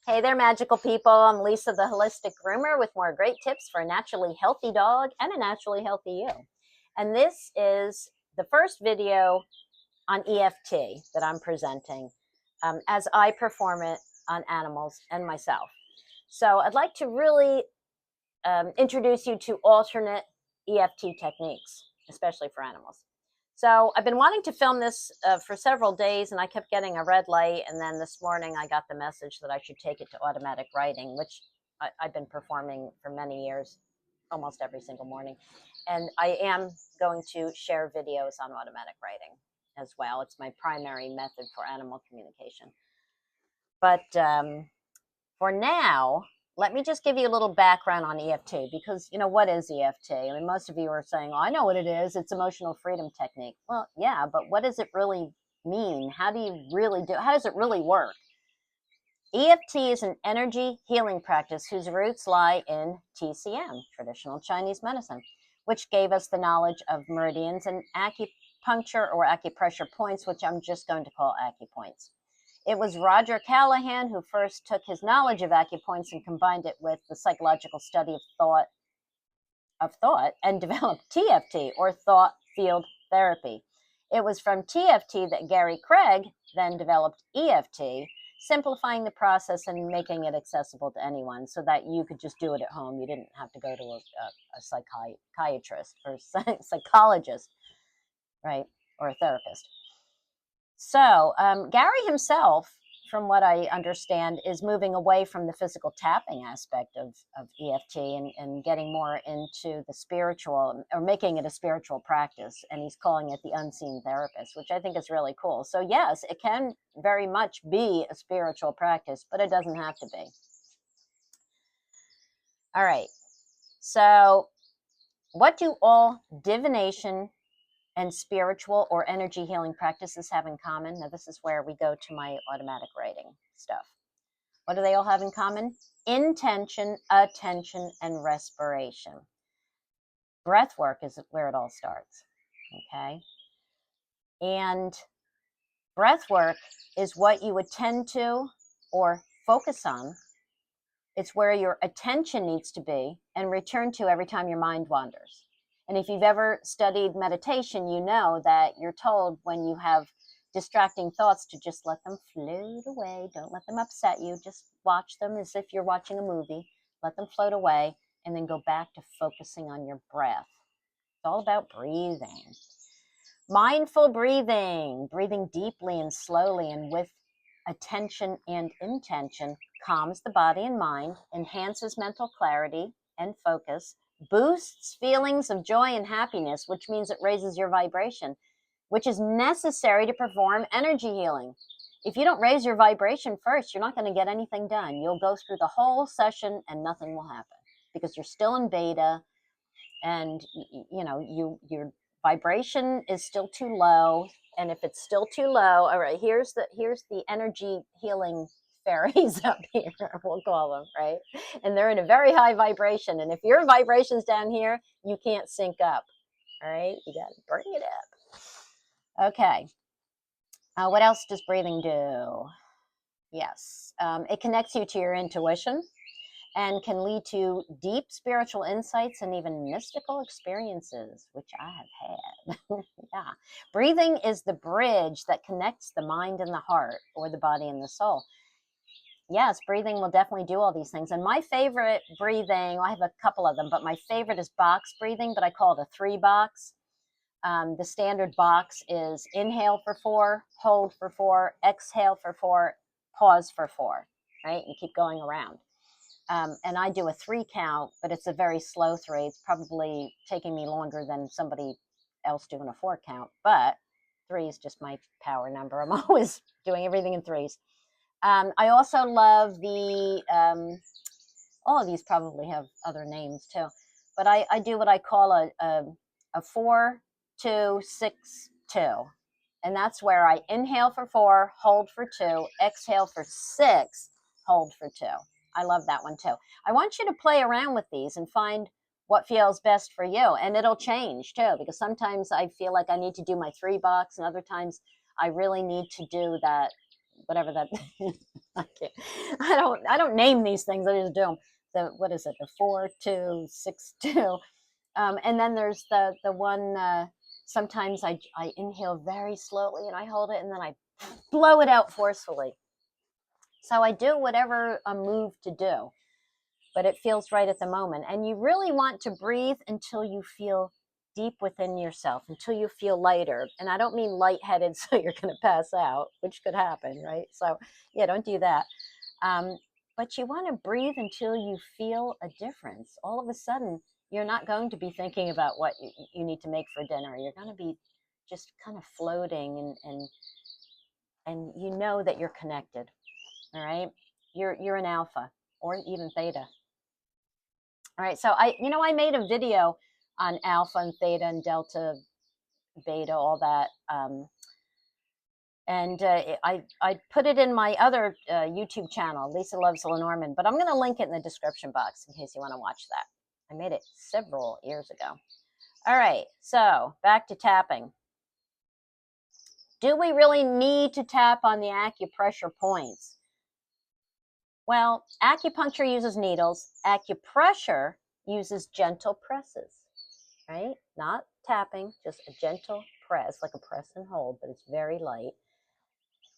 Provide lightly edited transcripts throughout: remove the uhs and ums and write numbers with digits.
Hey there, magical people. I'm Lisa, the holistic groomer, with more great tips for a naturally healthy dog and a naturally healthy you. And this is the first video on EFT that I'm presenting as I perform it on animals and myself. So I'd like to really introduce you to alternate EFT techniques, especially for animals. So I've been wanting to film this for several days, and I kept getting a red light. And then this morning I got the message that I should take it to automatic writing, which I've been performing for many years, almost every single morning. And I am going to share videos on automatic writing as well. It's my primary method for animal communication. But for now, let me just give you a little background on EFT, because, what is EFT? I mean, most of you are saying, oh, I know what it is. It's emotional freedom technique. Well, yeah, but what does it really mean? How does it really work? EFT is an energy healing practice whose roots lie in TCM, traditional Chinese medicine, which gave us the knowledge of meridians and acupuncture or acupressure points, which I'm just going to call acupoints. It was Roger Callahan who first took his knowledge of acupoints and combined it with the psychological study of thought and developed TFT, or thought field therapy. It was from TFT that Gary Craig then developed EFT, simplifying the process and making it accessible to anyone so that you could just do it at home. You didn't have to go to a psychiatrist or psychologist, right, or a therapist. So Gary himself, from what I understand, is moving away from the physical tapping aspect of EFT and getting more into the spiritual, or making it a spiritual practice. And he's calling it the unseen therapist, which I think is really cool. So yes, it can very much be a spiritual practice, but it doesn't have to be. All right. So what do all divination and spiritual or energy healing practices have in common? Now, this is where we go to my automatic writing stuff. What do they all have in common? Intention, attention, and respiration. Breath work is where it all starts, okay? And breath work is what you attend to or focus on. It's where your attention needs to be and return to every time your mind wanders. And if you've ever studied meditation, you know that you're told when you have distracting thoughts to just let them float away. Don't let them upset you. Just watch them as if you're watching a movie. Let them float away, and then go back to focusing on your breath. It's all about breathing. Mindful breathing, breathing deeply and slowly and with attention and intention, calms the body and mind, enhances mental clarity and focus, boosts feelings of joy and happiness, which means it raises your vibration, which is necessary to perform energy healing. If you don't raise your vibration first, you're not going to get anything done. You'll go through the whole session and nothing will happen because you're still in beta, and your vibration is still too low. And if it's still too low, all right, here's the energy healing fairies up here, we'll call them, right? And they're in a very high vibration, and if your vibration's down here, you can't sync up. All right, you got to bring it up. Okay. What else does breathing do? Yes, it connects you to your intuition and can lead to deep spiritual insights and even mystical experiences, which I have had. Yeah. Breathing is the bridge that connects the mind and the heart, or the body and the soul. Yes, breathing will definitely do all these things. And my favorite breathing, I have a couple of them, but my favorite is box breathing, but I call it a 3-box. The standard box is inhale for 4, hold for 4, exhale for 4, pause for 4, right? And keep going around. And I do a 3 count, but it's a very slow 3. It's probably taking me longer than somebody else doing a 4 count, but 3 is just my power number. I'm always doing everything in 3s. I also love all of these probably have other names too, but I do what I call a 4, 2, 6, 2. And that's where I inhale for 4, hold for 2, exhale for 6, hold for 2. I love that one too. I want you to play around with these and find what feels best for you. And it'll change too, because sometimes I feel like I need to do my 3-box, and other times I really need to do that, whatever that, I don't name these things. I just do them. What is it? The 4-2-6-2. And then there's the one. Sometimes I inhale very slowly and I hold it and then I blow it out forcefully. So I do whatever I'm moved to do, but it feels right at the moment. And you really want to breathe until you feel deep within yourself, until you feel lighter. And I don't mean lightheaded so you're going to pass out, which could happen, right? So yeah, don't do that. But you want to breathe until you feel a difference. All of a sudden, you're not going to be thinking about what you need to make for dinner. You're going to be just kind of floating, and you know that you're connected. All right, you're an alpha or even theta. All right, so I made a video on alpha and theta and delta, beta, all that. And I put it in my other YouTube channel, Lisa Loves Lenormand, but I'm going to link it in the description box in case you want to watch that. I made it several years ago. All right, so back to tapping. Do we really need to tap on the acupressure points? Well, acupuncture uses needles. Acupressure uses gentle presses, right? Not tapping, just a gentle press, like a press and hold, but it's very light.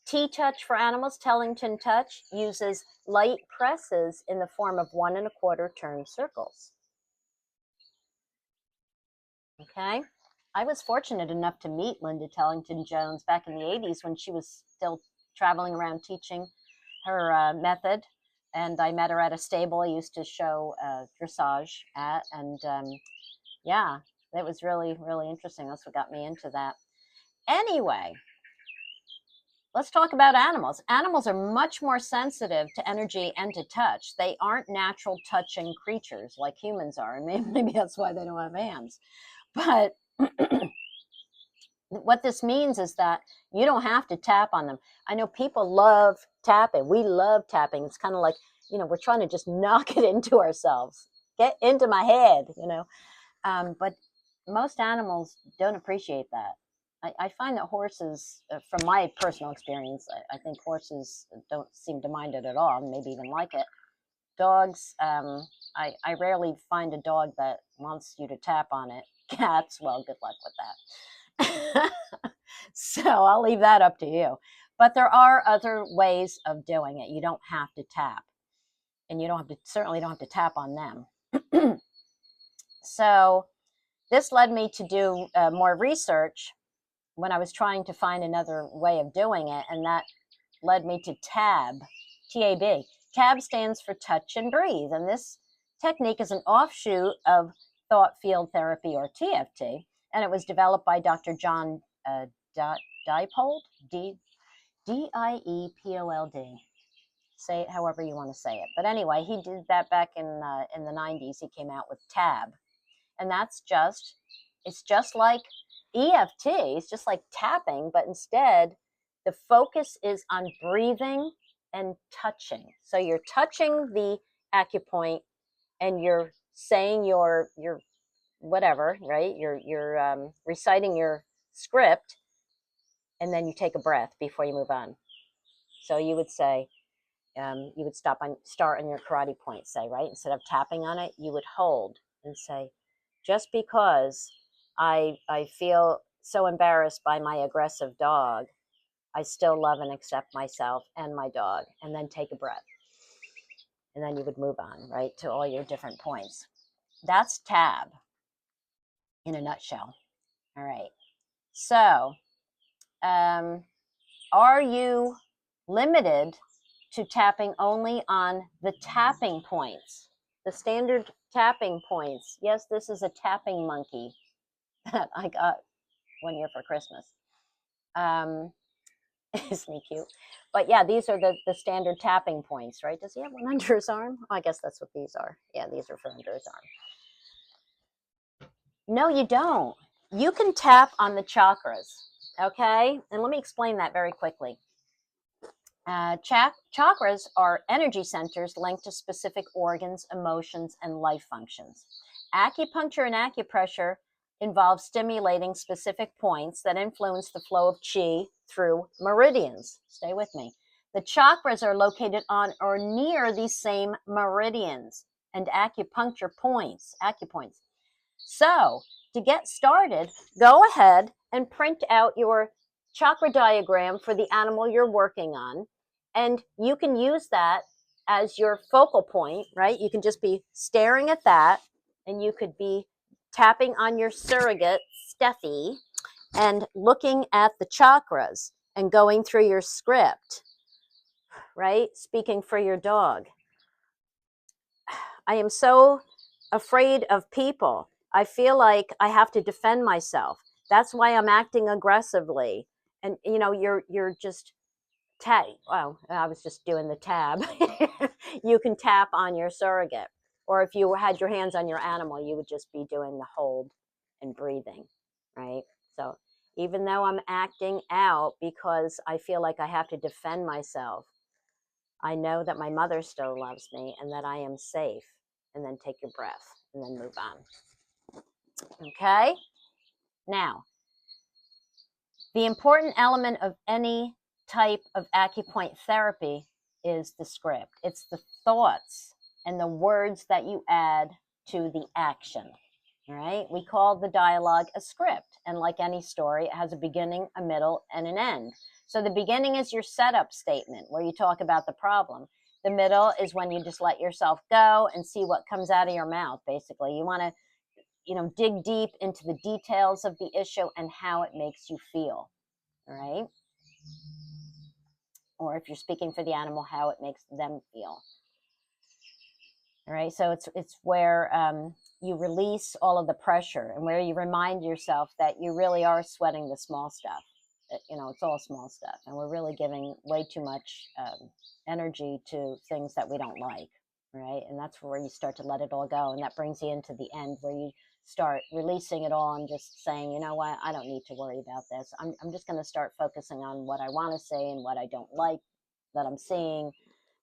T-Touch for Animals, Tellington Touch, uses light presses in the form of 1 1/4 turn circles. Okay? I was fortunate enough to meet Linda Tellington Jones back in the 80s when she was still traveling around teaching her method. And I met her at a stable I used to show dressage at. And yeah, it was really, really interesting. That's what got me into that. Anyway, let's talk about animals. Animals are much more sensitive to energy and to touch. They aren't natural touching creatures like humans are. And maybe that's why they don't have hands. But what this means is that you don't have to tap on them. I know people love tapping. We love tapping. It's kind of like, we're trying to just knock it into ourselves. Get into my head, But most animals don't appreciate that. I find that horses, from my personal experience, I think horses don't seem to mind it at all, maybe even like it. Dogs, I rarely find a dog that wants you to tap on it. Cats, well, good luck with that. So I'll leave that up to you. But there are other ways of doing it. You don't have to tap, and you certainly don't have to tap on them. So this led me to do more research when I was trying to find another way of doing it, and that led me to TAB, T-A-B. TAB stands for touch and breathe, and this technique is an offshoot of thought field therapy, or TFT, and it was developed by Dr. John Diepold, D-I-E-P-O-L-D. Say it however you want to say it. But anyway, he did that back in the 90s. He came out with TAB, and it's just like EFT, it's just like tapping, but instead the focus is on breathing and touching. So you're touching the acupoint and you're saying your whatever, right? You're reciting your script, and then you take a breath before you move on. So you would say, you would start on your karate point, say, right? Instead of tapping on it, you would hold and say, just because I feel so embarrassed by my aggressive dog, I still love and accept myself and my dog. And then take a breath. And then you would move on, right, to all your different points. That's TAB in a nutshell. All right. So, are you limited to tapping only on the tapping points, the standard tapping points? Yes, this is a tapping monkey that I got one year for Christmas. Isn't he cute? But yeah, these are the standard tapping points, right? Does he have one under his arm? I guess that's what these are. Yeah, these are for under his arm. No, you don't. You can tap on the chakras, okay? And let me explain that very quickly. Chakras are energy centers linked to specific organs, emotions, and life functions. Acupuncture and acupressure involve stimulating specific points that influence the flow of qi through meridians. Stay with me. The chakras are located on or near these same meridians and acupuncture points, acupoints. So, to get started, go ahead and print out your chakra diagram for the animal you're working on, and you can use that as your focal point, right? You can just be staring at that, and you could be tapping on your surrogate, Steffi, and looking at the chakras and going through your script, right? Speaking for your dog. I am so afraid of people. I feel like I have to defend myself. That's why I'm acting aggressively. And you're just tap. Oh, I was just doing the tab. You can tap on your surrogate, or if you had your hands on your animal, you would just be doing the hold and breathing, right? So even though I'm acting out because I feel like I have to defend myself, I know that my mother still loves me and that I am safe. And then take your breath and then move on. Okay? Now, the important element of any type of acupoint therapy is the script. It's the thoughts and the words that you add to the action. All right? We call the dialogue a script. And like any story, it has a beginning, a middle, and an end. So the beginning is your setup statement where you talk about the problem. The middle is when you just let yourself go and see what comes out of your mouth, basically. You want to, dig deep into the details of the issue and how it makes you feel, all right? Or if you're speaking for the animal, how it makes them feel. All right, so it's where you release all of the pressure and where you remind yourself that you really are sweating the small stuff. It's all small stuff, and we're really giving way too much energy to things that we don't like, right? And that's where you start to let it all go, and that brings you into the end where you start releasing it all and just saying, you know what, I don't need to worry about this. I'm just going to start focusing on what I want to say and what I don't like that I'm seeing,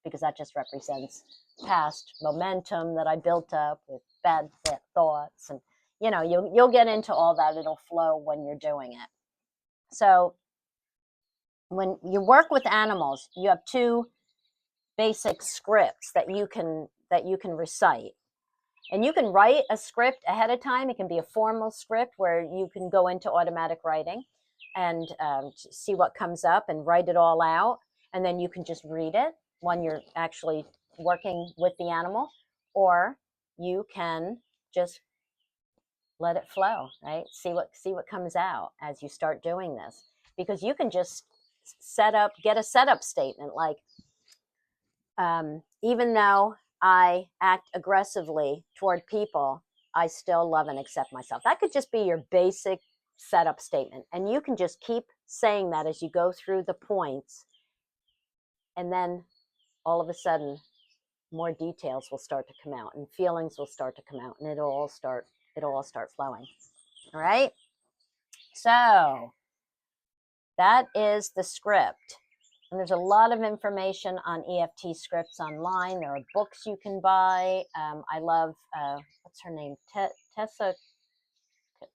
because that just represents past momentum that I built up with bad thoughts. And you'll get into all that. It'll flow when you're doing it. So when you work with animals, you have two basic scripts that you can recite. And you can write a script ahead of time. It can be a formal script where you can go into automatic writing and see what comes up and write it all out. And then you can just read it when you're actually working with the animal, or you can just let it flow, right? See what comes out as you start doing this, because you can just get a setup statement like, even though I act aggressively toward people, I still love and accept myself. That could just be your basic setup statement. And you can just keep saying that as you go through the points. And then all of a sudden, more details will start to come out and feelings will start to come out, and it'll all start flowing. All right. So that is the script. And there's a lot of information on EFT scripts online. There are books you can buy. I love, what's her name? Tessa.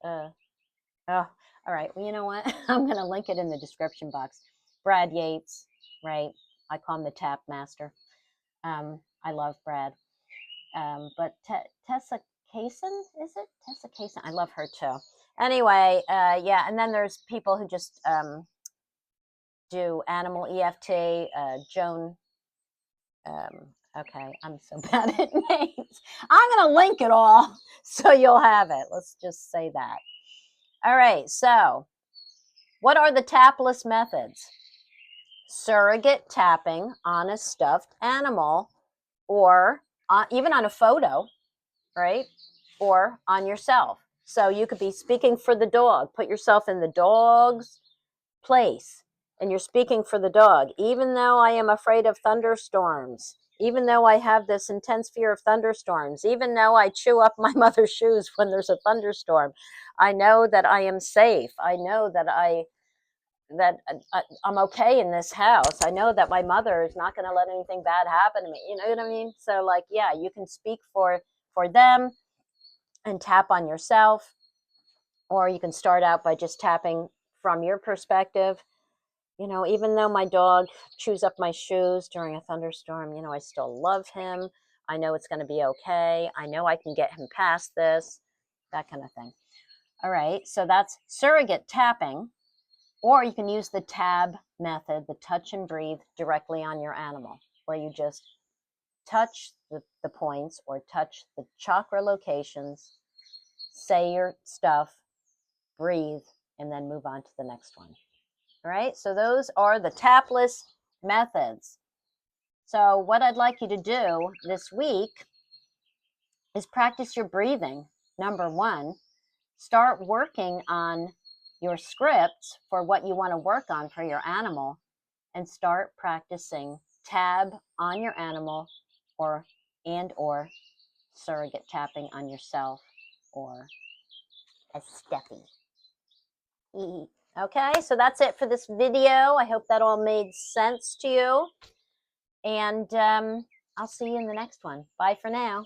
Oh, all right. Well, you know what? I'm going to link it in the description box. Brad Yates, right? I call him the Tap Master. I love Brad. But Tessa Kaysen, is it? Tessa Kaysen. I love her too. Anyway, yeah. And then there's people who just do animal EFT. Joan. Okay, I'm so bad at names. I'm going to link it all so you'll have it. Let's just say that. All right, so what are the tapless methods? Surrogate tapping on a stuffed animal, or even on a photo, right? Or on yourself. So you could be speaking for the dog. Put yourself in the dog's place, and you're speaking for the dog. Even though I am afraid of thunderstorms, even though I have this intense fear of thunderstorms, even though I chew up my mother's shoes when there's a thunderstorm, I know that I am safe. I know that I'm okay in this house. I know that my mother is not going to let anything bad happen to me. You know what I mean? So like, yeah, you can speak for them and tap on yourself, or you can start out by just tapping from your perspective. You know, even though my dog chews up my shoes during a thunderstorm, you know, I still love him. I know it's going to be okay. I know I can get him past this, that kind of thing. All right, so that's surrogate tapping, or you can use the tab method, the touch and breathe directly on your animal, where you just touch the points or touch the chakra locations, say your stuff, breathe, and then move on to the next one. All right, so those are the tapless methods. So what I'd like you to do this week is practice your breathing. Number one, start working on your scripts for what you want to work on for your animal, and start practicing tab on your animal or surrogate tapping on yourself or a steppy. Okay, so that's it for this video. I hope that all made sense to you. And I'll see you in the next one. Bye for now.